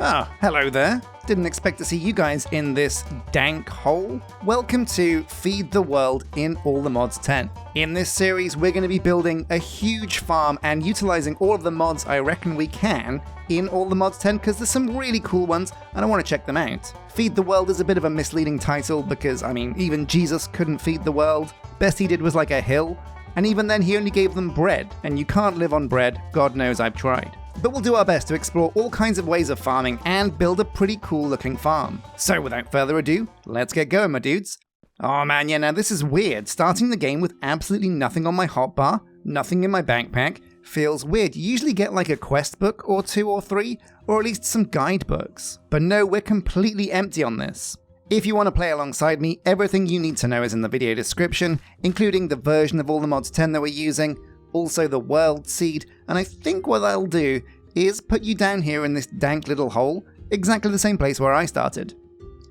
Ah, hello there. Didn't expect to see you guys in this dank hole. Welcome to Feed the World in All the Mods 10. In this series, we're going to be building a huge farm and utilizing all of the mods I reckon we can in All the Mods 10 because there's some really cool ones and I want to check them out. Feed the World is a bit of a misleading title because, even Jesus couldn't feed the world. Best he did was like a hill, and even then he only gave them bread, and you can't live on bread, God knows I've tried. But we'll do our best to explore all kinds of ways of farming and build a pretty cool looking farm. So without further ado, let's get going, my dudes. Oh man, yeah, now this is weird. Starting the game with absolutely nothing on my hotbar, nothing in my backpack, feels weird. You usually get like a quest book or 2 or 3, or at least some guidebooks. But no, we're completely empty on this. If you want to play alongside me, everything you need to know is in the video description, including the version of All the Mods 10 that we're using, also the world seed, and I think what I'll do is put you down here in this dank little hole, exactly the same place where I started.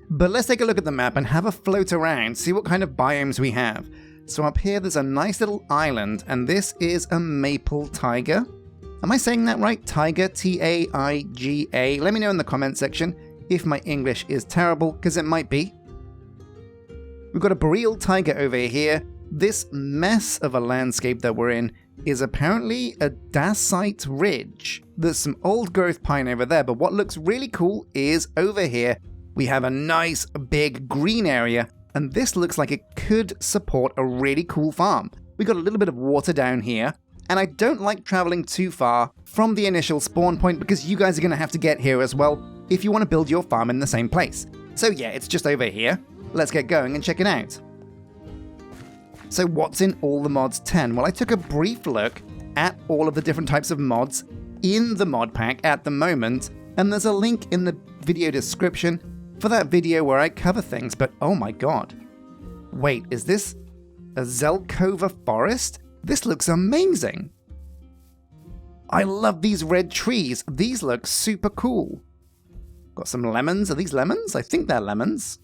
But let's take a look at the map and have a float around, see what kind of biomes we have. So up here there's a nice little island, and this is a maple taiga. Am I saying that right? Taiga, T-A-I-G-A. Let me know in the comment section if my English is terrible, because it might be. We've got a boreal taiga over here. This mess of a landscape that we're in is apparently a dacite ridge. There's some old growth pine over there, but what looks really cool is over here we have a nice big green area, and this looks like it could support a really cool farm. We got a little bit of water down here, and I don't like traveling too far from the initial spawn point because you guys are going to have to get here as well if you want to build your farm in the same place. So yeah, it's just over here. Let's get going and check it out. So what's in All the Mods 10? Well, I took a brief look at all of the different types of mods in the mod pack at the moment, and there's a link in the video description for that video where I cover things, but oh my god. Wait, is this a Zelkova forest? This looks amazing. I love these red trees. These look super cool. Got some lemons. Are these lemons? I think they're lemons.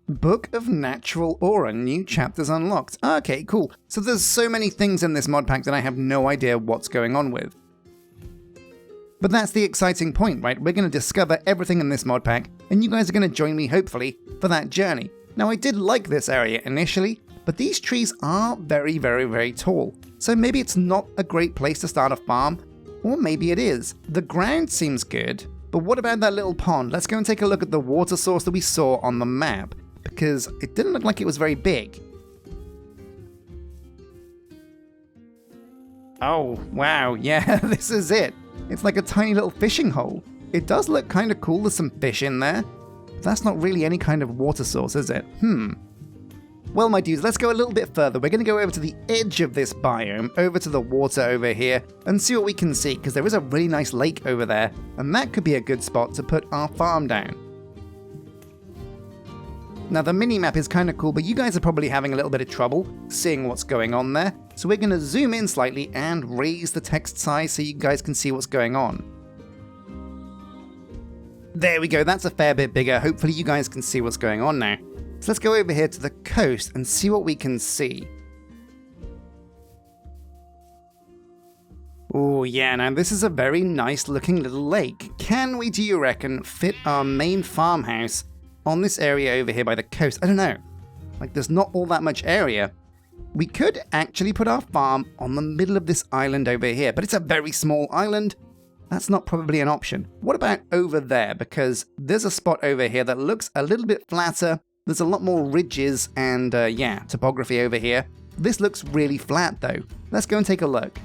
Book of Natural Aura, new chapters unlocked. Okay, cool. So there's so many things in this mod pack that I have no idea what's going on with. But that's the exciting point, right? We're going to discover everything in this mod pack, and you guys are going to join me, hopefully, for that journey. Now, I did like this area initially, but these trees are very, very, very tall. So maybe it's not a great place to start a farm, or maybe it is. The ground seems good, but what about that little pond? Let's go and take a look at the water source that we saw on the map, because it didn't look like it was very big. Oh, wow, yeah, this is it. It's like a tiny little fishing hole. It does look kind of cool, there's some fish in there. That's not really any kind of water source, is it? Well, my dudes, let's go a little bit further. We're going to go over to the edge of this biome, over to the water over here, and see what we can see, because there is a really nice lake over there, and that could be a good spot to put our farm down. Now, the mini-map is kind of cool, but you guys are probably having a little bit of trouble seeing what's going on there, so we're going to zoom in slightly and raise the text size so you guys can see what's going on. There we go, that's a fair bit bigger. Hopefully you guys can see what's going on now. So let's go over here to the coast and see what we can see. Oh yeah, now this is a very nice looking little lake. Can we, do you reckon, fit our main farmhouse on this area over here by the coast? I don't know. Like, there's not all that much area. We could actually put our farm on the middle of this island over here, but it's a very small island. That's not probably an option. What about over there? Because there's a spot over here that looks a little bit flatter. There's a lot more ridges and, topography over here. This looks really flat, though. Let's go and take a look.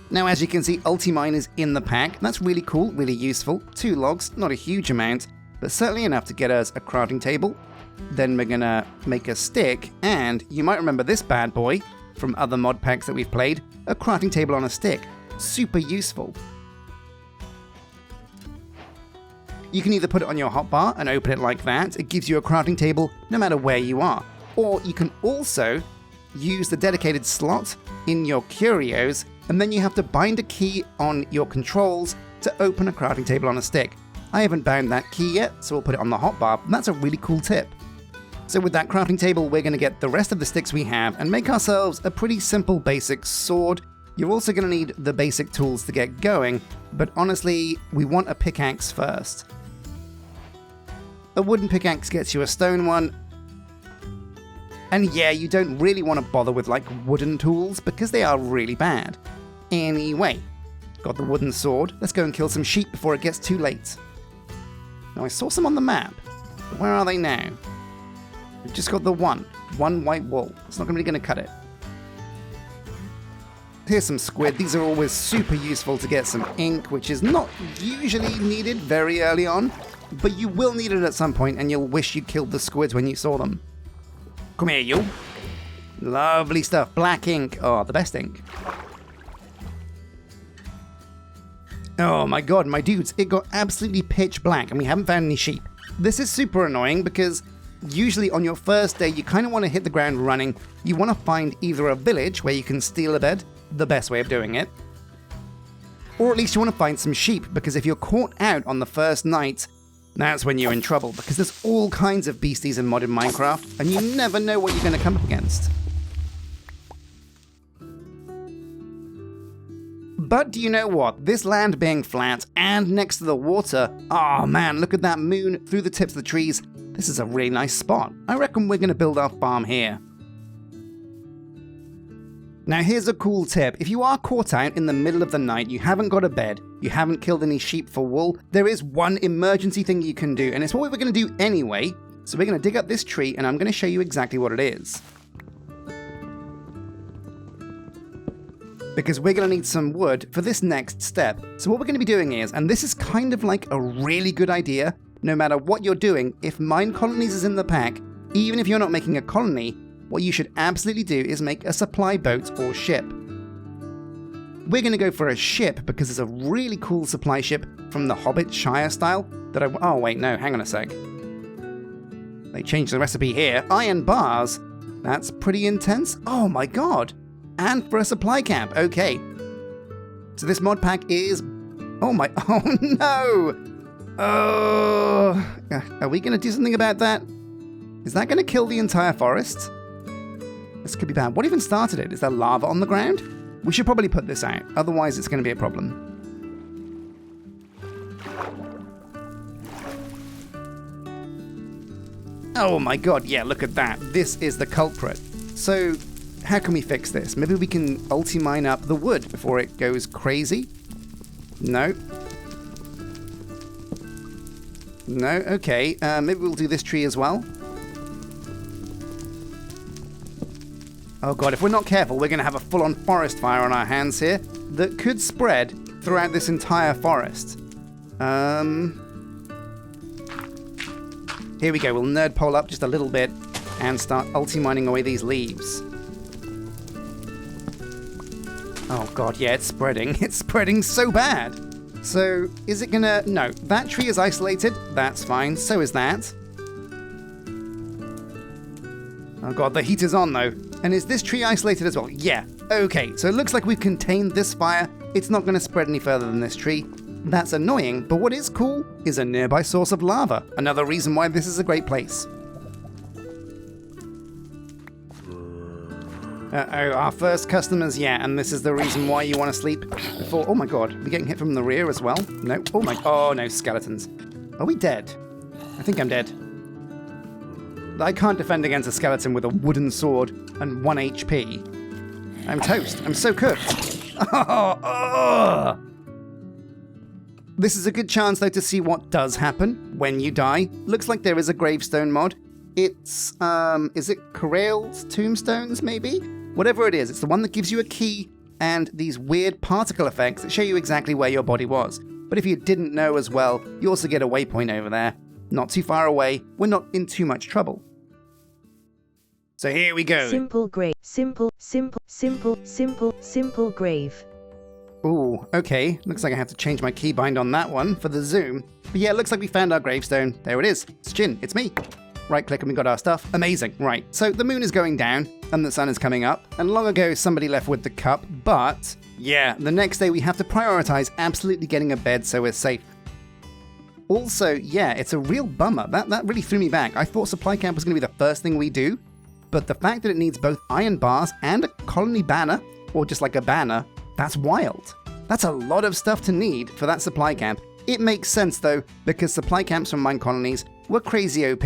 Now, as you can see, Ultimine is in the pack. That's really cool, really useful. 2 logs, not a huge amount, but certainly enough to get us a crafting table. Then we're gonna make a stick, and you might remember this bad boy from other mod packs that we've played, a crafting table on a stick. Super useful. You can either put it on your hotbar and open it like that. It gives you a crafting table no matter where you are. Or you can also use the dedicated slot in your curios, and then you have to bind a key on your controls to open a crafting table on a stick. I haven't bound that key yet, so we'll put it on the hotbar. That's a really cool tip. So with that crafting table, we're going to get the rest of the sticks we have and make ourselves a pretty simple basic sword. You're also going to need the basic tools to get going, but honestly, we want a pickaxe first. A wooden pickaxe gets you a stone one. And yeah, you don't really want to bother with like wooden tools because they are really bad. Anyway, got the wooden sword. Let's go and kill some sheep before it gets too late. Now I saw some on the map, but where are they now? We've just got the one white wool. It's not really going to cut it. Here's some squid. These are always super useful to get some ink, which is not usually needed very early on, but you will need it at some point and you'll wish you killed the squids when you saw them. Come here, you. Lovely stuff. Black ink. Oh, the best ink. Oh my god, my dudes, it got absolutely pitch black and we haven't found any sheep. This is super annoying because usually on your first day you kind of want to hit the ground running. You want to find either a village where you can steal a bed, the best way of doing it, or at least you want to find some sheep, because if you're caught out on the first night, that's when you're in trouble, because there's all kinds of beasties in modern Minecraft and you never know what you're going to come up against. But do you know what? This land being flat and next to the water, oh man, look at that moon through the tips of the trees. This is a really nice spot. I reckon we're going to build our farm here. Now here's a cool tip. If you are caught out in the middle of the night, you haven't got a bed, you haven't killed any sheep for wool, there is one emergency thing you can do, and it's what we were going to do anyway. So we're going to dig up this tree and I'm going to show you exactly what it is. Because we're going to need some wood for this next step. So what we're going to be doing is, and this is kind of like a really good idea, no matter what you're doing, if Minecolonies is in the pack, even if you're not making a colony, what you should absolutely do is make a supply boat or ship. We're going to go for a ship because it's a really cool supply ship from the Hobbit Shire style that oh wait, no, hang on a sec. They changed the recipe here. Iron bars? That's pretty intense. Oh my god. And for a supply camp, okay. So this mod pack is... oh no! Oh, are we going to do something about that? Is that going to kill the entire forest? This could be bad. What even started it? Is there lava on the ground? We should probably put this out, otherwise it's going to be a problem. Oh my god, yeah, look at that. This is the culprit. So, how can we fix this? Maybe we can ulti-mine up the wood before it goes crazy? No. No, okay. Maybe we'll do this tree as well. Oh god, if we're not careful, we're going to have a full-on forest fire on our hands here that could spread throughout this entire forest. Here we go, we'll nerd pole up just a little bit and start ulti-mining away these leaves. Oh god, yeah, it's spreading. It's spreading so bad. So, is it gonna... no, that tree is isolated. That's fine. So is that. Oh god, the heat is on though. And is this tree isolated as well? Yeah. Okay, so it looks like we've contained this fire. It's not going to spread any further than this tree. That's annoying, but what is cool is a nearby source of lava. Another reason why this is a great place. Uh-oh, our first customers, yeah, and this is the reason why you want to sleep before... oh my god, we're getting hit from the rear as well? No, oh no, skeletons. Are we dead? I think I'm dead. I can't defend against a skeleton with a wooden sword and 1 HP. I'm toast. I'm so cooked. Oh. This is a good chance, though, to see what does happen when you die. Looks like there is a gravestone mod. It's, is it Corrale's tombstones, maybe? Whatever it is, it's the one that gives you a key and these weird particle effects that show you exactly where your body was. But if you didn't know as well, you also get a waypoint over there. Not too far away. We're not in too much trouble. So here we go. Simple grave. Simple grave. Ooh, okay. Looks like I have to change my keybind on that one for the zoom. But yeah, it looks like we found our gravestone. There it is. It's Sjin. It's me. Right click and we got our stuff. Amazing. Right. So the moon is going down and the sun is coming up. And long ago somebody left with the cup. But yeah, the next day we have to prioritize absolutely getting a bed so we're safe. Also, yeah, it's a real bummer. That really threw me back. I thought supply camp was going to be the first thing we do. But the fact that it needs both iron bars and a colony banner, or just like a banner, That's wild. That's a lot of stuff to need for that supply camp. It makes sense though, because supply camps from Minecolonies were crazy OP.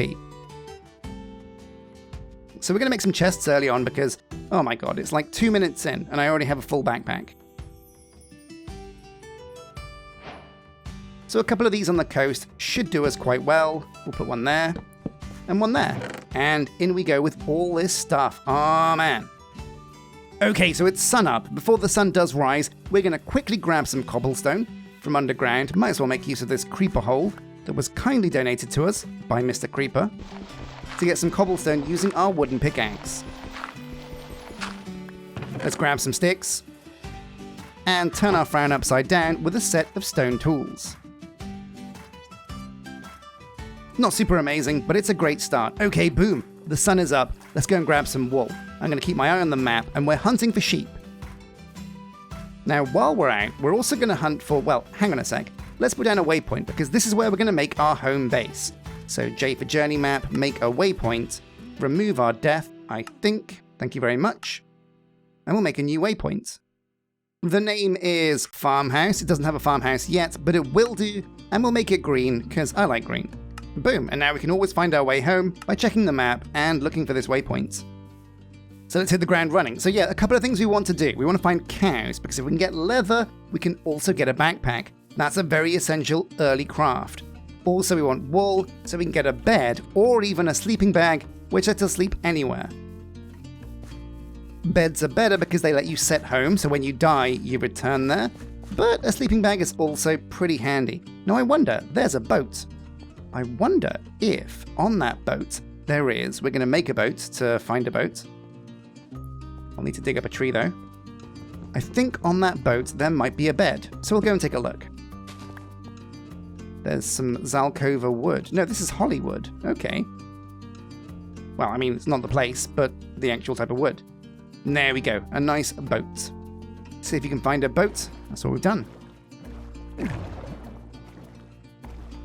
So we're going to make some chests early on because, oh my god, it's like 2 minutes in and I already have a full backpack. So a couple of these on the coast should do us quite well. We'll put one there and one there. And in we go with all this stuff. Oh man. Okay, so it's sun up. Before the sun does rise, we're going to quickly grab some cobblestone from underground. Might as well make use of this creeper hole that was kindly donated to us by Mr. Creeper to get some cobblestone using our wooden pickaxe. Let's grab some sticks and turn our farn upside down with a set of stone tools. Not super amazing, but it's a great start. Okay, boom. The sun is up. Let's go and grab some wool. I'm going to keep my eye on the map, and we're hunting for sheep. Now, while we're out, we're also going to hunt for, well, hang on a sec. Let's put down a waypoint, because this is where we're going to make our home base. So, J for journey map, make a waypoint, remove our death, I think. Thank you very much. And we'll make a new waypoint. The name is farmhouse. It doesn't have a farmhouse yet, but it will do, and we'll make it green, because I like green. Boom, and now we can always find our way home by checking the map and looking for this waypoint. So let's hit the ground running. So yeah, a couple of things we want to do. We want to find cows, because if we can get leather, we can also get a backpack. That's a very essential early craft. Also, we want wool, so we can get a bed, or even a sleeping bag, which lets us sleep anywhere. Beds are better because they let you set home, so when you die, you return there. But a sleeping bag is also pretty handy. Now I wonder, there's a boat. I wonder if on that boat there is, we're going to make a boat to find a boat. I'll need to dig up a tree though. I think on that boat there might be a bed, so we'll go and take a look. There's some Zalkova wood. No, this is Hollywood. Okay. Well, I mean, it's not the place, but the actual type of wood. There we go, a nice boat. See if you can find a boat. That's what we've done.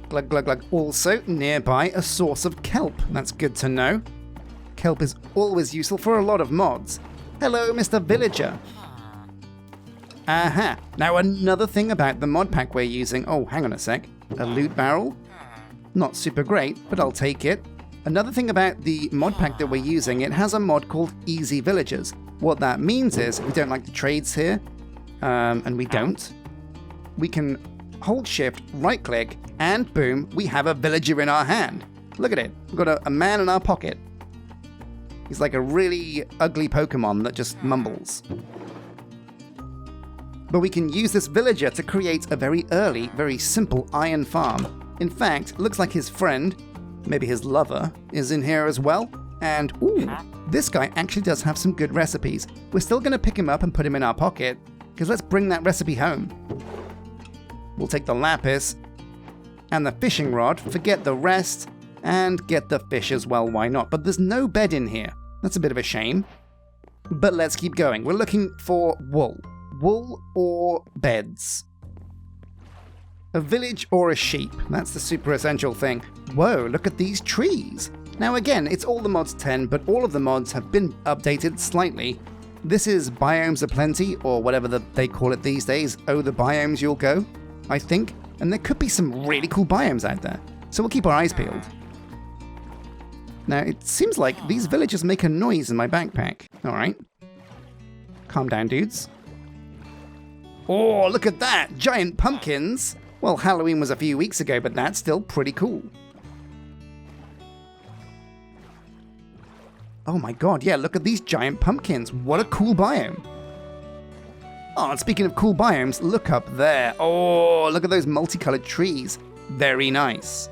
Glug, glug, glug. Also, nearby, a source of kelp. That's good to know. Kelp is always useful for a lot of mods. Hello, Mr. Villager. Aha. Now, another thing about the mod pack we're using. Oh, hang on a sec. A loot barrel? Not super great, but I'll take it. Another thing about the mod pack that we're using, it has a mod called Easy Villagers. What that means is, if we don't like the trades here, and we don't, we can hold shift, right click, and boom, we have a villager in our hand. Look at it. We've got a man in our pocket. He's like a really ugly Pokemon that just mumbles. But we can use this villager to create a very early, very simple iron farm. In fact, it looks like his friend, maybe his lover, is in here as well. And ooh, this guy actually does have some good recipes. We're still going to pick him up and put him in our pocket, because let's bring that recipe home. We'll take the lapis and the fishing rod, forget the rest, and get the fish as well, why not? But there's no bed in here. That's a bit of a shame. But let's keep going. We're looking for wool. Wool or beds. A village or a sheep. That's the super essential thing. Whoa, look at these trees. Now again, it's all the mods 10, but all of the mods have been updated slightly. This is Biomes Aplenty, or whatever they call it these days. Oh, the biomes you'll go, I think. And there could be some really cool biomes out there. So we'll keep our eyes peeled. Now, it seems like these villagers make a noise in my backpack. Alright. Calm down, dudes. Oh, look at that! Giant pumpkins! Well, Halloween was a few weeks ago, but that's still pretty cool. Oh my god, yeah, look at these giant pumpkins. What a cool biome. Oh, and speaking of cool biomes, look up there. Oh, look at those multicolored trees. Very nice.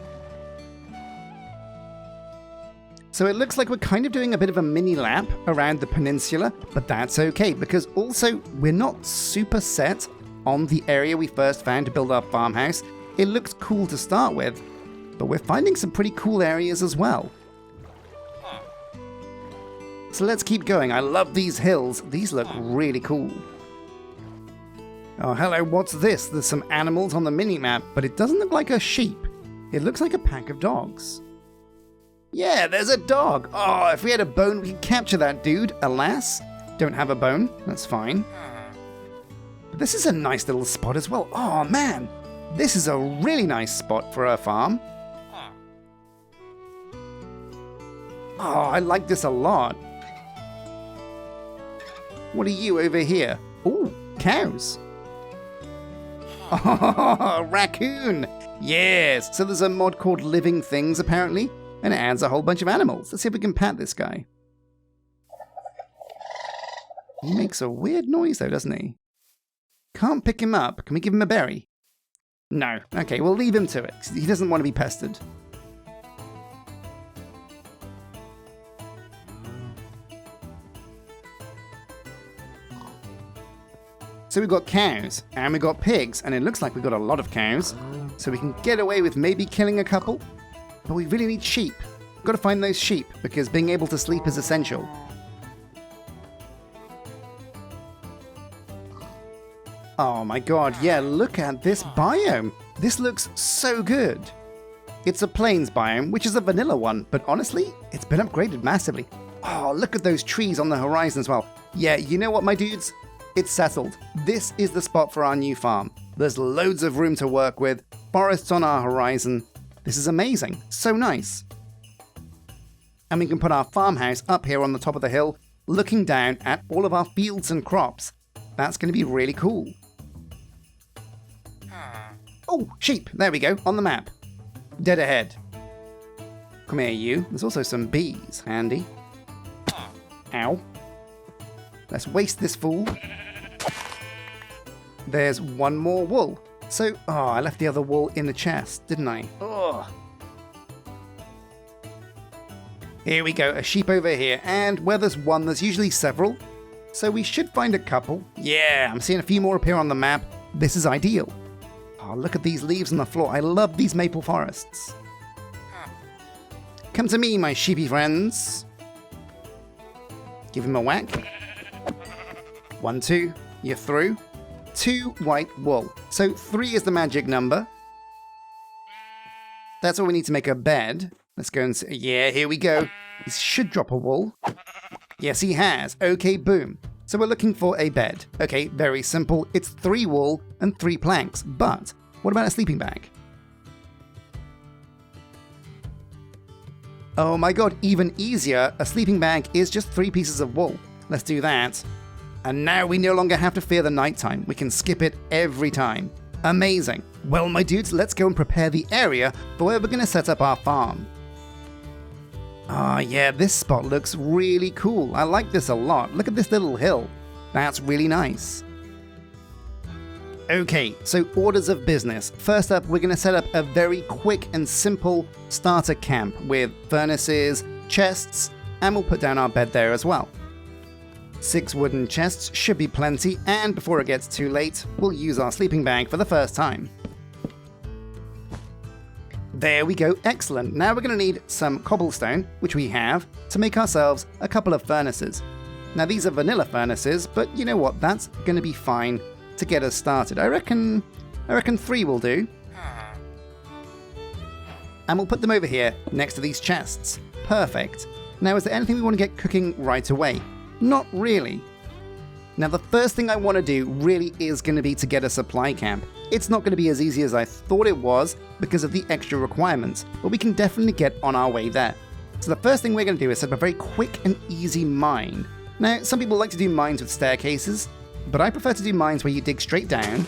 So it looks like we're kind of doing a bit of a mini lap around the peninsula, but that's okay, because also we're not super set on the area we first found to build our farmhouse. It looks cool to start with, but we're finding some pretty cool areas as well. So let's keep going. I love these hills. These look really cool. Oh, hello, what's this? There's some animals on the mini-map, but it doesn't look like a sheep. It looks like a pack of dogs. Yeah, there's a dog. Oh, if we had a bone, we could capture that dude. Alas, don't have a bone. That's fine. This is a nice little spot as well. Oh man, this is a really nice spot for a farm. Oh, I like this a lot. What are you over here? Ooh, cows. Oh, raccoon. Yes, so there's a mod called Living Things apparently, and it adds a whole bunch of animals. Let's see if we can pat this guy. He makes a weird noise though, doesn't he? Can't pick him up. Can we give him a berry? No. Okay, we'll leave him to it. He doesn't want to be pestered. So we've got cows, and we've got pigs, and it looks like we've got a lot of cows. So we can get away with maybe killing a couple. But we really need sheep. We've got to find those sheep, because being able to sleep is essential. Oh my god, yeah, look at this biome. This looks so good. It's a plains biome, which is a vanilla one, but honestly, it's been upgraded massively. Oh, look at those trees on the horizon as well. Yeah, you know what, my dudes? It's settled. This is the spot for our new farm. There's loads of room to work with, forests on our horizon. This is amazing. So nice. And we can put our farmhouse up here on the top of the hill, looking down at all of our fields and crops. That's going to be really cool. Oh, sheep. There we go, on the map. Dead ahead. Come here, you. There's also some bees. Handy. Ow. Let's waste this fool. There's one more wool. So, I left the other wool in the chest, didn't I? Ugh. Here we go, a sheep over here, and where there's one, there's usually several. So we should find a couple. Yeah, I'm seeing a few more appear on the map. This is ideal. Oh, look at these leaves on the floor. I love these maple forests. Come to me, my sheepy friends. Give him a whack. 1, 2, you're through. 2 white wool. So 3 is the magic number. That's all we need to make a bed. Let's go and see. Yeah, here we go. He should drop a wool. Yes, he has. Okay, boom. So we're looking for a bed. Okay, very simple. It's 3 wool and 3 planks. But what about a sleeping bag? Oh my god, even easier. A sleeping bag is just 3 pieces of wool. Let's do that. And now we no longer have to fear the nighttime. We can skip it every time. Amazing. Well, my dudes, let's go and prepare the area for where we're going to set up our farm. Ah, yeah, this spot looks really cool. I like this a lot. Look at this little hill. That's really nice. Okay, so orders of business. First up, we're going to set up a very quick and simple starter camp with furnaces, chests, and we'll put down our bed there as well. 6 wooden chests should be plenty, and before it gets too late, we'll use our sleeping bag for the first time. There we go, excellent. Now we're going to need some cobblestone, which we have, to make ourselves a couple of furnaces. Now these are vanilla furnaces, but you know what, that's going to be fine to get us started. I reckon 3 will do. And we'll put them over here next to these chests. Perfect. Now is there anything we want to get cooking right away? Not really. Now the first thing I want to do really is going to be to get a supply camp. It's not going to be as easy as I thought it was because of the extra requirements, but we can definitely get on our way there. So the first thing we're going to do is set up a very quick and easy mine. Now some people like to do mines with staircases, but I prefer to do mines where you dig straight down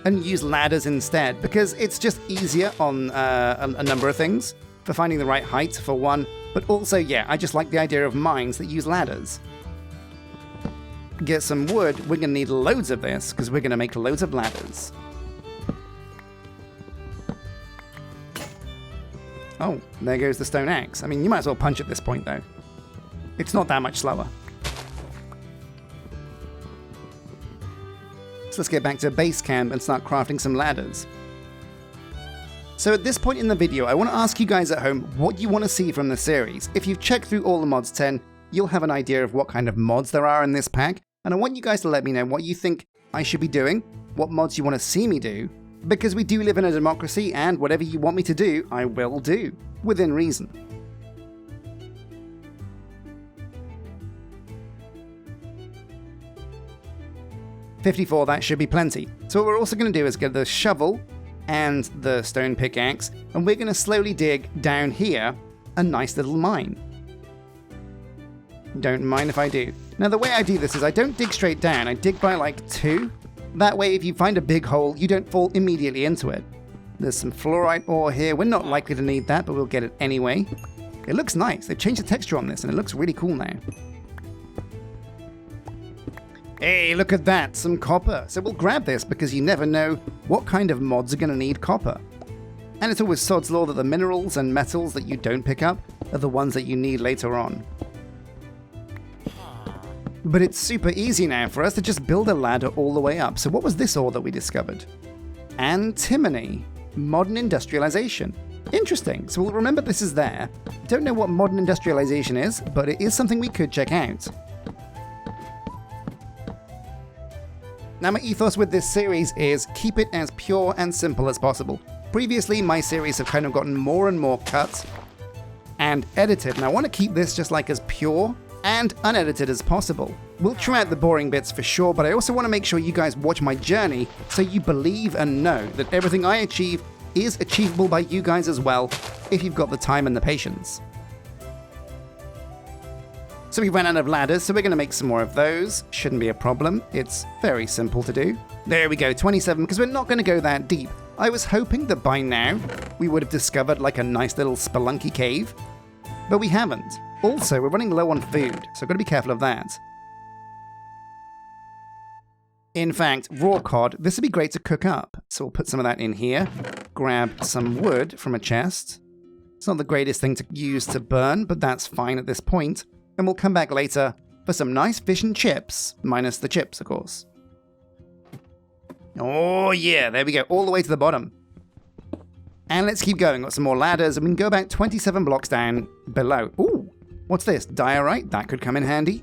and use ladders instead because it's just easier on a number of things, for finding the right height for one, but also, yeah, I just like the idea of mines that use ladders. Get some wood. We're going to need loads of this because we're going to make loads of ladders. Oh, there goes the stone axe. I mean, you might as well punch at this point though. It's not that much slower. So let's get back to base camp and start crafting some ladders. So at this point in the video, I want to ask you guys at home what you want to see from the series. If you've checked through all the mods 10, you'll have an idea of what kind of mods there are in this pack, and I want you guys to let me know what you think I should be doing, what mods you want to see me do, because we do live in a democracy and whatever you want me to do, I will do, within reason. 54, that should be plenty. So what we're also going to do is get the shovel and the stone pickaxe, and we're going to slowly dig down here a nice little mine. Don't mind if I do. Now the way I do this is I don't dig straight down, I dig by like 2. That way if you find a big hole, you don't fall immediately into it. There's some fluorite ore here, we're not likely to need that, but we'll get it anyway. It looks nice, they've changed the texture on this and it looks really cool now. Hey, look at that, some copper. So we'll grab this because you never know what kind of mods are going to need copper. And it's always sod's law that the minerals and metals that you don't pick up are the ones that you need later on. But it's super easy now for us to just build a ladder all the way up. So what was this ore that we discovered? Antimony. Modern industrialization. Interesting. So we'll remember this is there. Don't know what modern industrialization is, but it is something we could check out. Now my ethos with this series is keep it as pure and simple as possible. Previously my series have kind of gotten more and more cut and edited, and I want to keep this just like as pure and unedited as possible. We'll try out the boring bits for sure, but I also want to make sure you guys watch my journey so you believe and know that everything I achieve is achievable by you guys as well, if you've got the time and the patience. So we ran out of ladders, so we're going to make some more of those. Shouldn't be a problem. It's very simple to do. There we go, 27, because we're not going to go that deep. I was hoping that by now we would have discovered like a nice little spelunky cave, but we haven't. Also, we're running low on food, so I've got to be careful of that. In fact, raw cod, this would be great to cook up. So we'll put some of that in here, grab some wood from a chest. It's not the greatest thing to use to burn, but that's fine at this point. And we'll come back later for some nice fish and chips, minus the chips, of course. Oh yeah, there we go, all the way to the bottom. And let's keep going, got some more ladders, and we can go about 27 blocks down below. Ooh, what's this? Diorite? That could come in handy.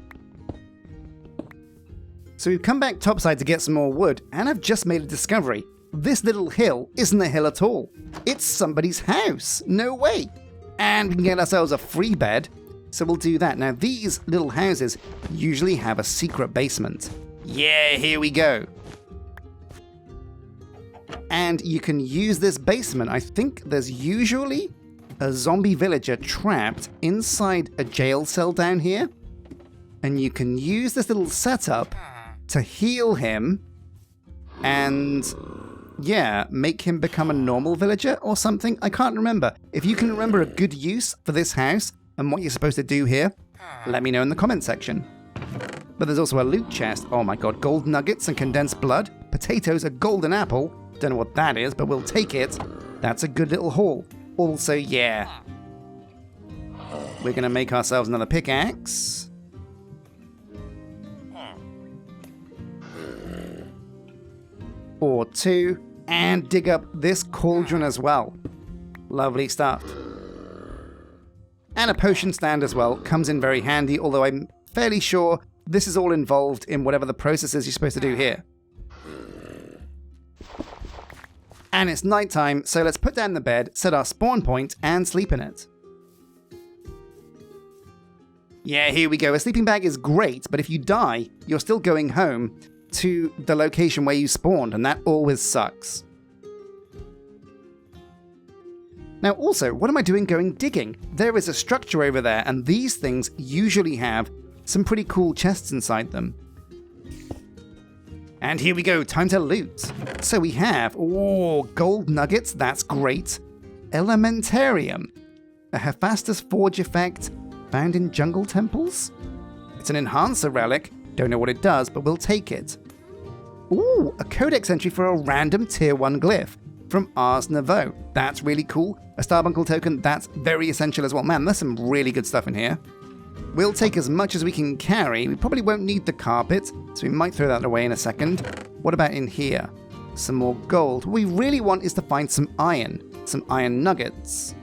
So we've come back topside to get some more wood, and I've just made a discovery. This little hill isn't a hill at all. It's somebody's house. No way. And we can get ourselves a free bed, so we'll do that. Now these little houses usually have a secret basement. Yeah, here we go. And you can use this basement. I think there's usually a zombie villager trapped inside a jail cell down here. And you can use this little setup to heal him and, yeah, make him become a normal villager or something. I can't remember. If you can remember a good use for this house and what you're supposed to do here, let me know in the comment section. But there's also a loot chest. Oh my god, gold nuggets and condensed blood, potatoes, a golden apple. Don't know what that is, but we'll take it. That's a good little haul. Also, yeah, we're gonna make ourselves another pickaxe. Or 2, and dig up this cauldron as well. Lovely stuff. And a potion stand as well, comes in very handy, although I'm fairly sure this is all involved in whatever the process is you're supposed to do here. And it's nighttime, so let's put down the bed, set our spawn point, and sleep in it. Yeah, here we go. A sleeping bag is great, but if you die, you're still going home to the location where you spawned, and that always sucks. Now also, what am I doing going digging? There is a structure over there, and these things usually have some pretty cool chests inside them. And here we go, time to loot. So we have, oh, gold nuggets, that's great. Elementarium, a Hephaestus Forge effect found in jungle temples? It's an enhancer relic, don't know what it does, but we'll take it. Ooh, a codex entry for a random tier 1 glyph from Ars Nouveau. That's really cool. A Starbuncle token, that's very essential as well. Man, there's some really good stuff in here. We'll take as much as we can carry. We probably won't need the carpet, so we might throw that away in a second. What about in here? Some more gold. What we really want is to find some iron nuggets.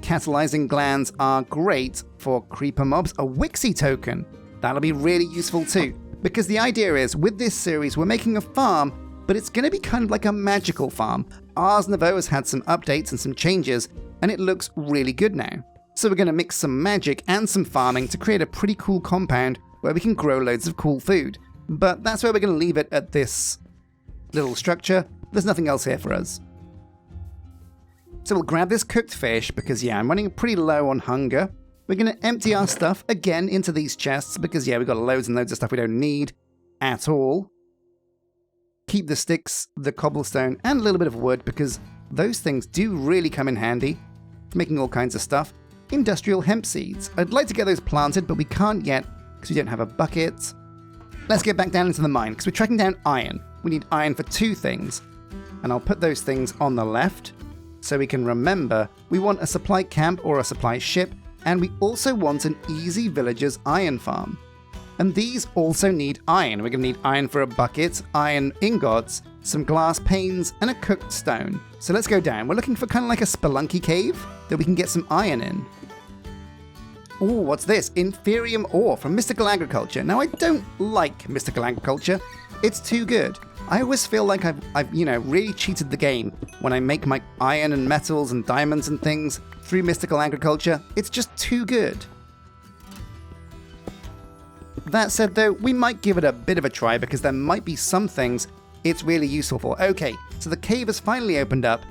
Catalyzing glands are great for creeper mobs. A Wixie token, that'll be really useful too. Because the idea is, with this series, we're making a farm, but it's going to be kind of like a magical farm. Ars Nouveau has had some updates and some changes, and it looks really good now. So we're going to mix some magic and some farming to create a pretty cool compound where we can grow loads of cool food. But that's where we're going to leave it at this little structure. There's nothing else here for us. So we'll grab this cooked fish because, yeah, I'm running pretty low on hunger. We're going to empty our stuff again into these chests because, yeah, we've got loads and loads of stuff we don't need at all. Keep the sticks, the cobblestone, and a little bit of wood because those things do really come in handy for making all kinds of stuff. Industrial hemp seeds. I'd like to get those planted, but we can't yet because we don't have a bucket. Let's get back down into the mine because we're tracking down iron. We need iron for 2 things, and I'll put those things on the left so we can remember we want a supply camp or a supply ship, and we also want an easy villager's iron farm. And these also need iron. We're going to need iron for a bucket, iron ingots, some glass panes, and a cooked stone. So let's go down. We're looking for kind of like a spelunky cave that we can get some iron in. Oh, what's this? Inferium ore from Mystical Agriculture. Now, I don't like Mystical Agriculture. It's too good. I always feel like I've really cheated the game when I make my iron and metals and diamonds and things through Mystical Agriculture. It's just too good. That said, though, we might give it a bit of a try because there might be some things it's really useful for. Okay, so the cave has finally opened up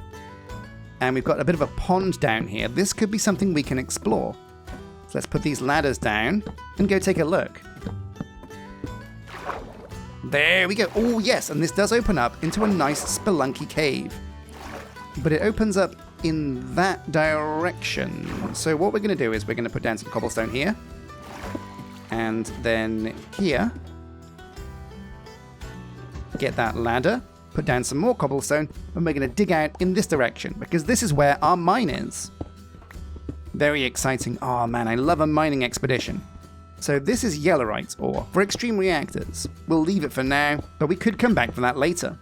and we've got a bit of a pond down here. This could be something we can explore. So let's put these ladders down and go take a look. There we go. Oh, yes, and this does open up into a nice spelunky cave. But it opens up in that direction. So what we're going to do is we're going to put down some cobblestone here. And then here. Get that ladder. Put down some more cobblestone. And we're going to dig out in this direction. Because this is where our mine is. Very exciting. Oh, man, I love a mining expedition. So this is yellowite ore for extreme reactors. We'll leave it for now, but we could come back for that later.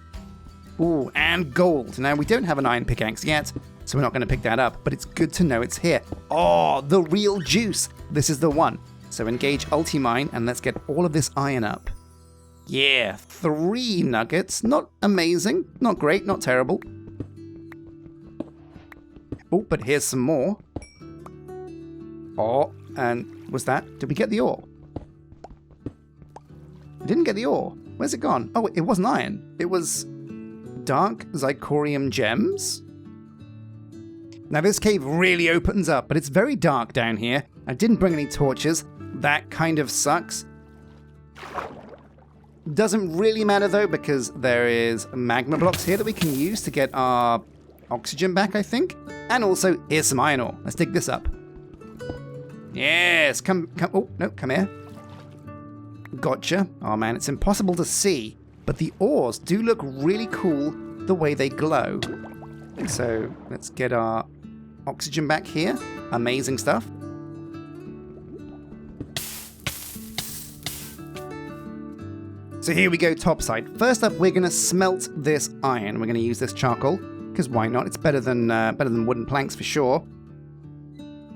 Ooh, and gold. Now, we don't have an iron pickaxe yet, so we're not going to pick that up, but it's good to know it's here. Oh, the real juice. This is the one. So engage ulti-mine, and let's get all of this iron up. Yeah, 3 nuggets. Not amazing, not great, not terrible. Oh, but here's some more. Oh, and was that? Did we get the ore? We didn't get the ore. Where's it gone? Oh, it wasn't iron. It was dark zirconium gems. Now this cave really opens up, but it's very dark down here. I didn't bring any torches. That kind of sucks. Doesn't really matter though, because there is magma blocks here that we can use to get our oxygen back, I think. And also, here's some iron ore. Let's dig this up. Yes, come, oh, no, come here. Gotcha. Oh man, it's impossible to see, but the ores do look really cool the way they glow. So let's get our oxygen back here. Amazing stuff. So here we go topside. First up, we're going to smelt this iron. We're going to use this charcoal, because why not? It's better than wooden planks for sure.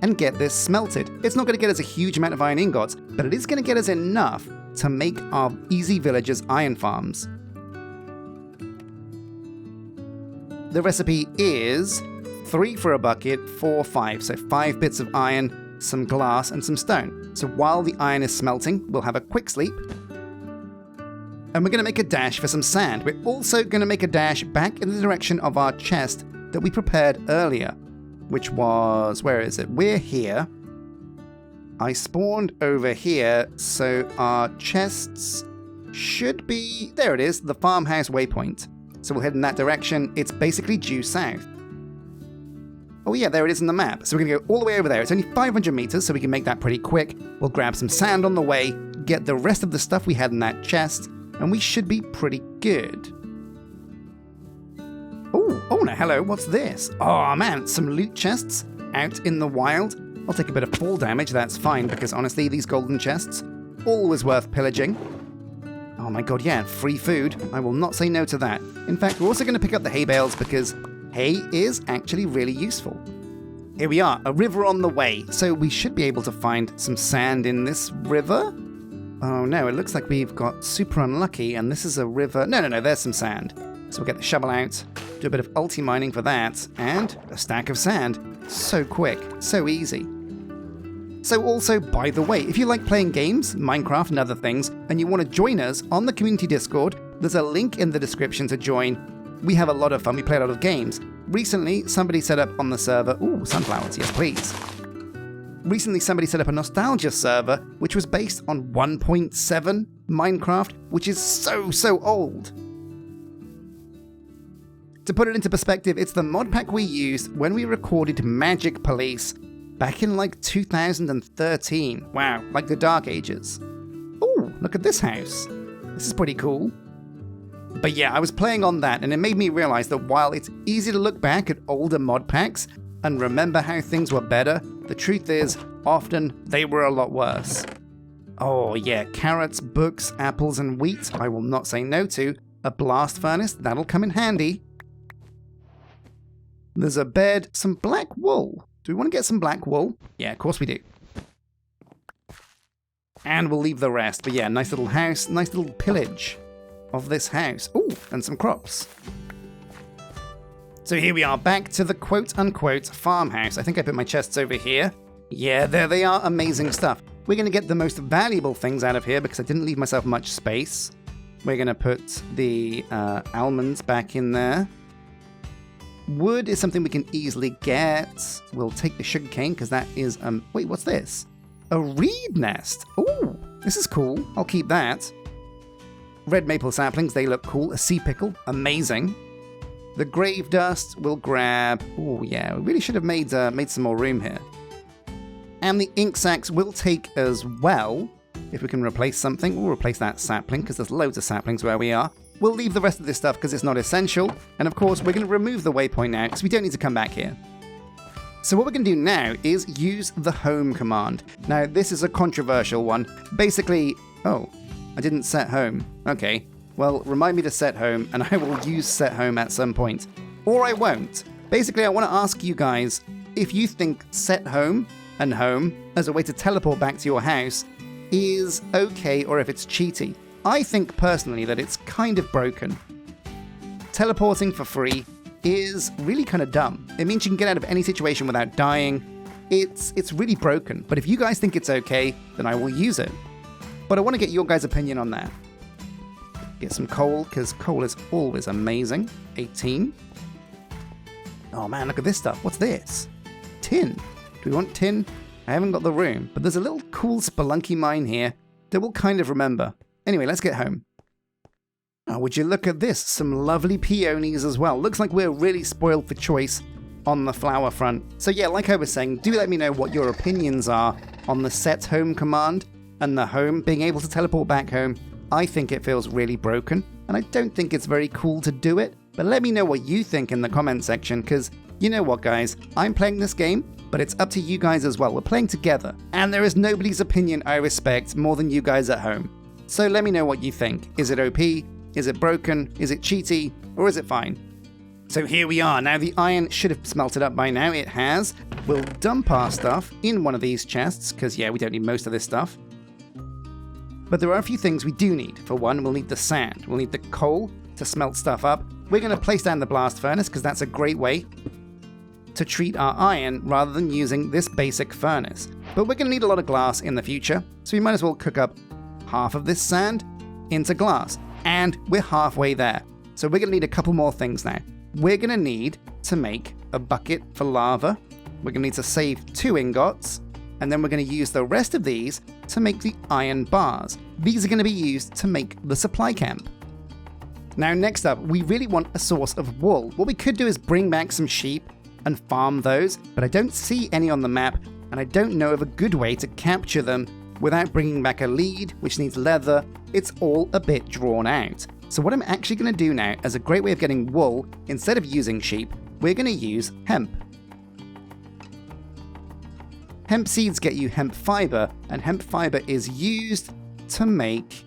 And get this smelted. It's not going to get us a huge amount of iron ingots, but it is going to get us enough to make our easy villagers iron farms. The recipe is 3 for a bucket, 4, 5. So 5 bits of iron, some glass, and some stone. So while the iron is smelting, we'll have a quick sleep. And we're going to make a dash for some sand. We're also going to make a dash back in the direction of our chest that we prepared earlier. Which was, where is it? We're here. I spawned over here, so our chests should be, there it is, the farmhouse waypoint. So we'll head in that direction. It's basically due south. Oh yeah, there it is in the map. So we're gonna go all the way over there. It's only 500 meters, so we can make that pretty quick. We'll grab some sand on the way, get the rest of the stuff we had in that chest, and we should be pretty good. Oh, no, hello, what's this? Oh man, some loot chests out in the wild. I'll take a bit of fall damage, that's fine, because honestly, these golden chests, always worth pillaging. Oh my god, yeah, free food. I will not say no to that. In fact, we're also going to pick up the hay bales, because hay is actually really useful. Here we are, a river on the way, so we should be able to find some sand in this river. Oh no, it looks like we've got super unlucky, and this is a river. No, there's some sand. So we'll get the shovel out, do a bit of ulti-mining for that, and a stack of sand. So quick, so easy. So also, by the way, if you like playing games, Minecraft and other things, and you want to join us on the community Discord, there's a link in the description to join. We have a lot of fun, we play a lot of games. Recently, somebody set up on the server, ooh, sunflowers, yes please. Recently, somebody set up a nostalgia server, which was based on 1.7 Minecraft, which is so old. To put it into perspective, it's the mod pack we used when we recorded Magic Police back in like 2013. Wow, like the Dark Ages. Ooh, look at this house. This is pretty cool. But yeah, I was playing on that and it made me realize that while it's easy to look back at older mod packs and remember how things were better, the truth is, often they were a lot worse. Oh yeah, carrots, books, apples and wheat, I will not say no to. A blast furnace, that'll come in handy. There's a bed, some black wool. Do we want to get some black wool? Yeah, of course we do. And we'll leave the rest. But yeah, nice little house, nice little pillage of this house. Ooh, and some crops. So here we are, back to the quote-unquote farmhouse. I think I put my chests over here. Yeah, there they are, amazing stuff. We're going to get the most valuable things out of here because I didn't leave myself much space. We're going to put the almonds back in there. Wood is something we can easily get. We'll take the sugarcane because that is, wait, what's this? A reed nest. Ooh, this is cool. I'll keep that. Red maple saplings, they look cool. A sea pickle, amazing. The grave dust we'll grab. Oh yeah, we really should have made some more room here. And the ink sacks we'll take as well. If we can replace something, we'll replace that sapling because there's loads of saplings where we are. We'll leave the rest of this stuff because it's not essential. And of course, we're going to remove the waypoint now because we don't need to come back here. So what we're going to do now is use the home command. Now, this is a controversial one. Basically, oh, I didn't set home. Okay, well, remind me to set home and I will use set home at some point. Or I won't. Basically, I want to ask you guys if you think set home and home as a way to teleport back to your house is okay or if it's cheaty. I think personally that it's kind of broken. Teleporting for free is really kind of dumb. It means you can get out of any situation without dying. It's really broken. But if you guys think it's okay, then I will use it. But I want to get your guys' opinion on that. Get some coal, because coal is always amazing. 18. Oh man, look at this stuff. What's this? Tin. Do we want tin? I haven't got the room, but there's a little cool spelunky mine here that we'll kind of remember. Anyway, let's get home. Oh, would you look at this? Some lovely peonies as well. Looks like we're really spoiled for choice on the flower front. So yeah, like I was saying, do let me know what your opinions are on the set home command and the home, being able to teleport back home. I think it feels really broken, and I don't think it's very cool to do it. But let me know what you think in the comment section, because you know what, guys? I'm playing this game, but it's up to you guys as well. We're playing together, and there is nobody's opinion I respect more than you guys at home. So let me know what you think. Is it OP? Is it broken? Is it cheaty? Or is it fine? So here we are. Now the iron should have smelted up by now. It has. We'll dump our stuff in one of these chests, because yeah, we don't need most of this stuff. But there are a few things we do need. For one, we'll need the sand. We'll need the coal to smelt stuff up. We're going to place down the blast furnace, because that's a great way to treat our iron rather than using this basic furnace. But we're going to need a lot of glass in the future, so we might as well cook up half of this sand into glass. And we're halfway there. So we're going to need a couple more things now. We're going to need to make a bucket for lava. We're going to need to save 2 ingots. And then we're going to use the rest of these to make the iron bars. These are going to be used to make the supply camp. Now next up, we really want a source of wool. What we could do is bring back some sheep and farm those, but I don't see any on the map, and I don't know of a good way to capture them without bringing back a lead, which needs leather. It's all a bit drawn out. So what I'm actually going to do now, as a great way of getting wool, instead of using sheep, we're going to use hemp. Hemp seeds get you hemp fiber, and hemp fiber is used to make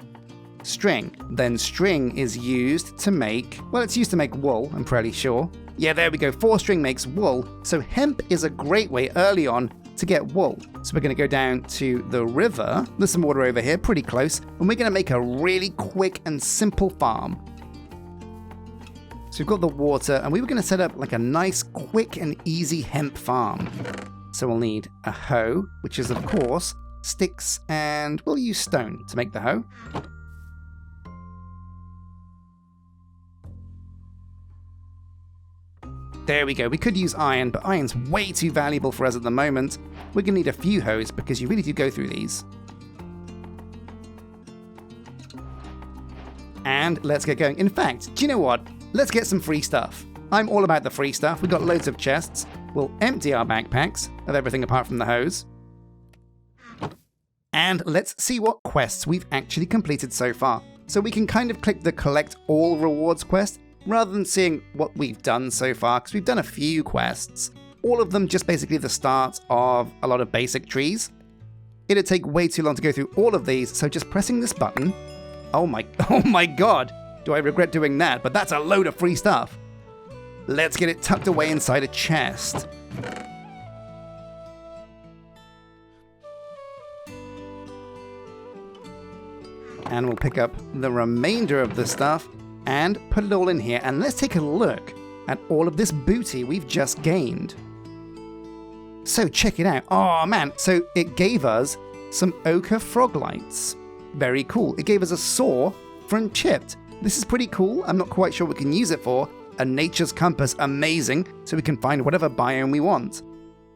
string. Then string is used to make, well, it's used to make wool, I'm pretty sure. Yeah, there we go, 4 string makes wool. So hemp is a great way early on to get wool. So we're going to go down to the river. There's some water over here, pretty close, and we're going to make a really quick and simple farm. So we've got the water, and we were going to set up like a nice, quick and easy hemp farm. So we'll need a hoe, which is, of course, sticks, and we'll use stone to make the hoe. There we go. We could use iron, but iron's way too valuable for us at the moment. We're going to need a few hoes because you really do go through these. And let's get going. In fact, do you know what? Let's get some free stuff. I'm all about the free stuff. We've got loads of chests. We'll empty our backpacks of everything apart from the hose. And let's see what quests we've actually completed so far. So we can kind of click the collect all rewards quest rather than seeing what we've done so far, because we've done a few quests. All of them just basically the start of a lot of basic trees. It'd take way too long to go through all of these, so just pressing this button. Oh my god! Do I regret doing that? But that's a load of free stuff. Let's get it tucked away inside a chest. And we'll pick up the remainder of the stuff and put it all in here. And let's take a look at all of this booty we've just gained. So check it out. Oh man, so it gave us some ochre frog lights. Very cool. It gave us a saw from chipped. This is pretty cool. I'm not quite sure what we can use it for. A nature's compass, amazing, so we can find whatever biome we want.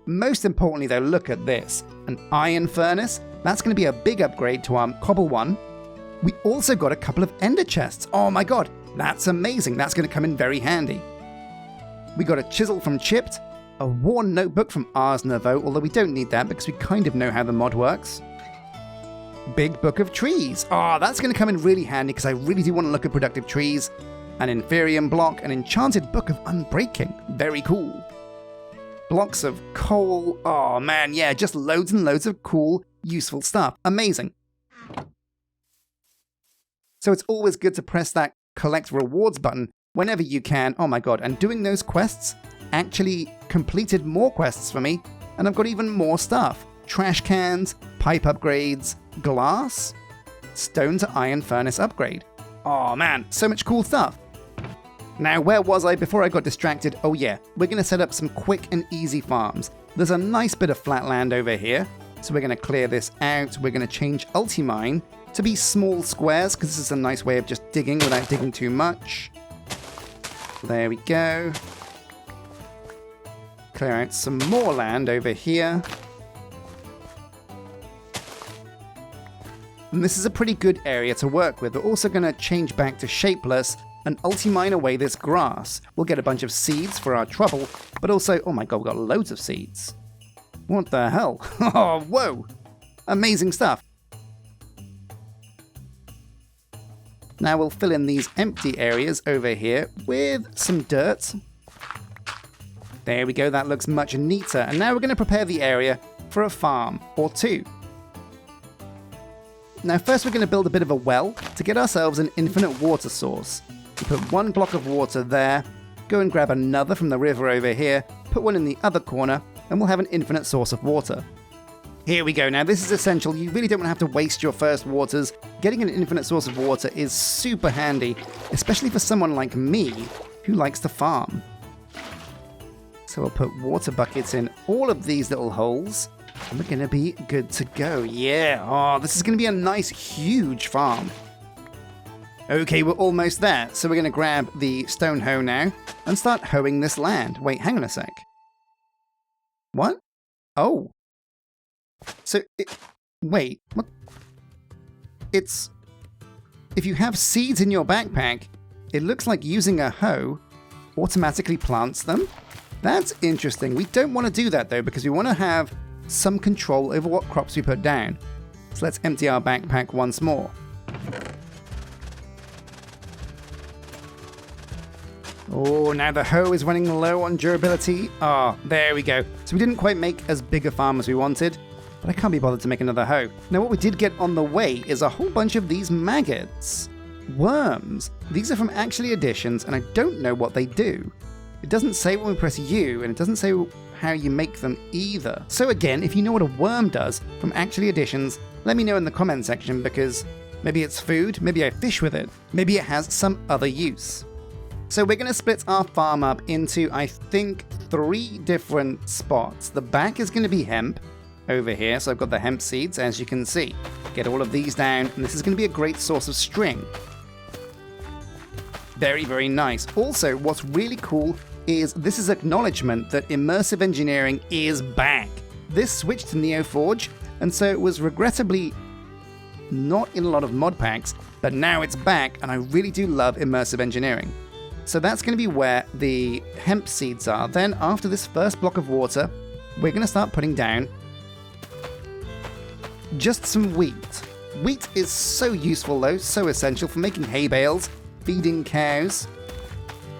Most importantly though, look at this. An iron furnace. That's going to be a big upgrade to our cobble one. We also got a couple of ender chests. Oh my god, that's amazing. That's going to come in very handy. We got a chisel from chipped, a worn notebook from Ars Nouveau, although we don't need that because we kind of know how the mod works. Big book of trees. Oh, that's going to come in really handy because I really do want to look at productive trees. An Inferium block, an enchanted book of unbreaking. Very cool. Blocks of coal. Oh man, yeah, just loads and loads of cool, useful stuff. Amazing. So it's always good to press that collect rewards button whenever you can. Oh my god, and doing those quests actually completed more quests for me, and I've got even more stuff. Trash cans, pipe upgrades, glass, stone to iron furnace upgrade. Oh man, so much cool stuff. Now, where was I before I got distracted? Oh yeah, we're going to set up some quick and easy farms. There's a nice bit of flat land over here, so we're going to clear this out. We're going to change Ultimine to be small squares, because this is a nice way of just digging without digging too much. There we go. Clear out some more land over here. And this is a pretty good area to work with. We're also going to change back to shapeless and ultimine away this grass. We'll get a bunch of seeds for our trouble, but also, oh my god, we've got loads of seeds. What the hell? Oh, whoa! Amazing stuff. Now we'll fill in these empty areas over here with some dirt. There we go, that looks much neater. And now we're going to prepare the area for a farm or two. Now first we're going to build a bit of a well to get ourselves an infinite water source. We put one block of water there, go and grab another from the river over here, put one in the other corner, and we'll have an infinite source of water. Here we go. Now this is essential. You really don't want to have to waste your first waters. Getting an infinite source of water is super handy, especially for someone like me who likes to farm. So we'll put water buckets in all of these little holes, and we're going to be good to go. Yeah, oh, this is going to be a nice, huge farm. Okay, we're almost there. So we're going to grab the stone hoe now and start hoeing this land. Wait, hang on a sec. What? Oh. So, wait. What? It's... If you have seeds in your backpack, it looks like using a hoe automatically plants them. That's interesting. We don't want to do that, though, because we want to have some control over what crops we put down. So let's empty our backpack once more. Oh, now the hoe is running low on durability. Ah, there we go. So we didn't quite make as big a farm as we wanted, but I can't be bothered to make another hoe. Now what we did get on the way is a whole bunch of these maggots. Worms. These are from Actually Additions, and I don't know what they do. It doesn't say when we press U, and it doesn't say how you make them either. So again, if you know what a worm does from Actually Additions, let me know in the comment section, because maybe it's food, maybe I fish with it, maybe it has some other use. So we're going to split our farm up into, I think, 3 different spots. The back is going to be hemp over here. So I've got the hemp seeds, as you can see. Get all of these down, and this is going to be a great source of string. Very, very nice. Also, what's really cool is this is acknowledgement that immersive engineering is back. This switched to NeoForge, and so it was regrettably not in a lot of mod packs, but now it's back, and I really do love immersive engineering. So that's going to be where the hemp seeds are. Then after this first block of water, we're going to start putting down just some wheat. Wheat is so useful though, so essential for making hay bales, feeding cows,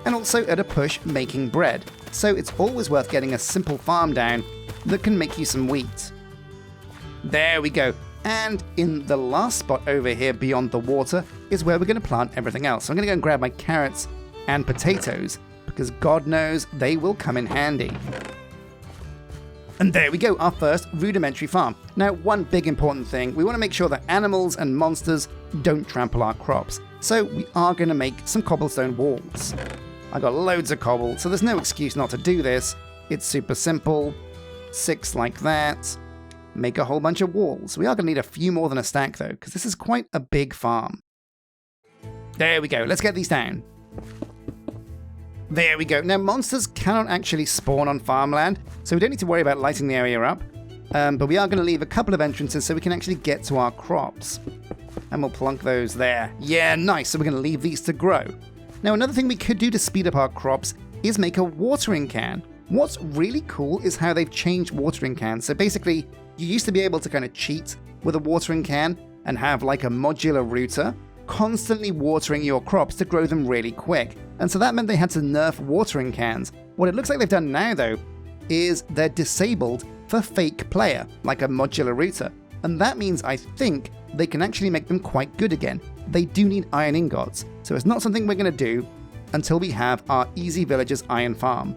and also at a push making bread. So it's always worth getting a simple farm down that can make you some wheat. There we go. And in the last spot over here beyond the water is where we're going to plant everything else. So I'm going to go and grab my carrots and potatoes, because God knows they will come in handy. And there we go, our first rudimentary farm. Now, one big important thing, we want to make sure that animals and monsters don't trample our crops. So we are going to make some cobblestone walls. I got loads of cobble, so there's no excuse not to do this. It's super simple. 6 like that. Make a whole bunch of walls. We are going to need a few more than a stack though, because this is quite a big farm. There we go, let's get these down. There we go. Now, monsters cannot actually spawn on farmland, so we don't need to worry about lighting the area up. But we are going to leave a couple of entrances so we can actually get to our crops. And we'll plunk those there. Yeah, nice. So we're going to leave these to grow. Now, another thing we could do to speed up our crops is make a watering can. What's really cool is how they've changed watering cans. So basically, you used to be able to kind of cheat with a watering can and have like a modular router constantly watering your crops to grow them really quick. And so that meant they had to nerf watering cans. What it looks like they've done now though is they're disabled for fake player, like a modular router. And that means I think they can actually make them quite good again. They do need iron ingots, so it's not something we're going to do until we have our Easy Villagers iron farm.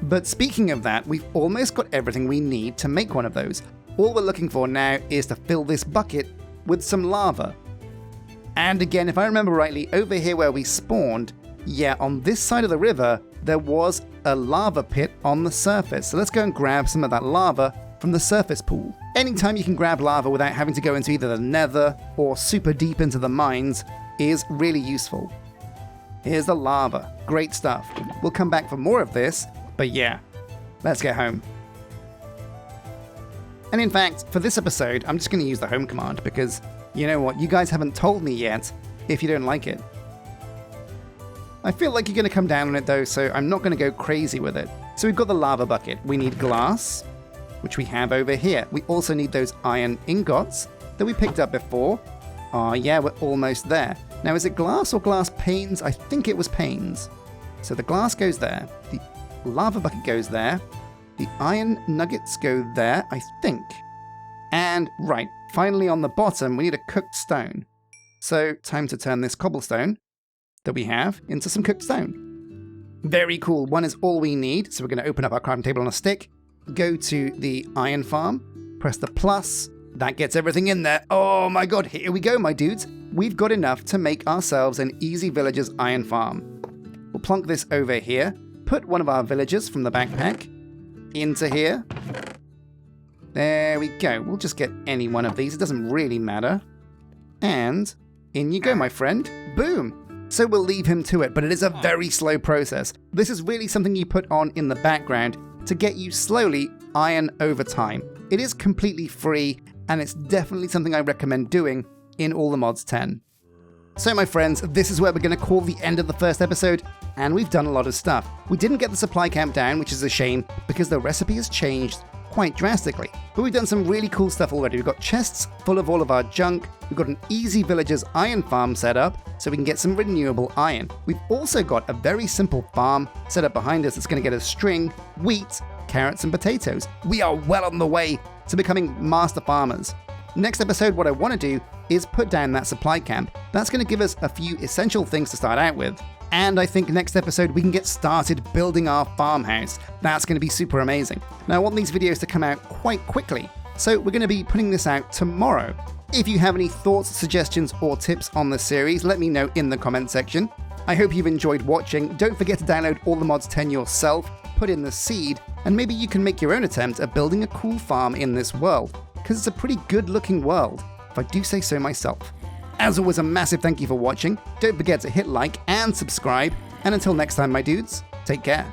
But speaking of that, we've almost got everything we need to make one of those. All we're looking for now is to fill this bucket with some lava. And again, if I remember rightly, over here where we spawned, yeah, on this side of the river, there was a lava pit on the surface. So let's go and grab some of that lava from the surface pool. Anytime you can grab lava without having to go into either the nether or super deep into the mines is really useful. Here's the lava. Great stuff. We'll come back for more of this, but yeah, let's get home. And in fact, for this episode, I'm just going to use the home command because, you know what, you guys haven't told me yet if you don't like it. I feel like you're going to come down on it though, so I'm not going to go crazy with it. So we've got the lava bucket. We need glass, which we have over here. We also need those iron ingots that we picked up before. Oh yeah, we're almost there. Now, is it glass or glass panes? I think it was panes. So the glass goes there. The lava bucket goes there. The iron nuggets go there, I think. And, right, finally on the bottom, we need a cooked stone. So, time to turn this cobblestone that we have into some cooked stone. Very cool. 1 is all we need. So we're going to open up our crafting table on a stick, go to the iron farm, press the plus. That gets everything in there. Oh my god, here we go, my dudes. We've got enough to make ourselves an Easy Villagers iron farm. We'll plunk this over here, put one of our villagers from the backpack into here. There we go. We'll just get any one of these. It doesn't really matter. And in you go, my friend. Boom. So we'll leave him to it, but it is a very slow process. This is really something you put on in the background to get you slowly iron over time. It is completely free, and it's definitely something I recommend doing in All the Mods 10. So my friends, this is where we're going to call the end of the first episode, and we've done a lot of stuff. We didn't get the supply camp down, which is a shame, because the recipe has changed quite drastically. But we've done some really cool stuff already. We've got chests full of all of our junk, we've got an Easy Villagers iron farm set up, so we can get some renewable iron. We've also got a very simple farm set up behind us that's going to get us string, wheat, carrots, and potatoes. We are well on the way to becoming master farmers. Next episode, what I want to do is put down that supply camp. That's going to give us a few essential things to start out with. And I think next episode we can get started building our farmhouse. That's going to be super amazing. Now I want these videos to come out quite quickly, so we're going to be putting this out tomorrow. If you have any thoughts, suggestions, or tips on the series, let me know in the comment section. I hope you've enjoyed watching. Don't forget to download all the mods 10 yourself, put in the seed, and maybe you can make your own attempt at building a cool farm in this world, because it's a pretty good looking world, if I do say so myself. As always, a massive thank you for watching. Don't forget to hit like and subscribe, and until next time, my dudes, take care.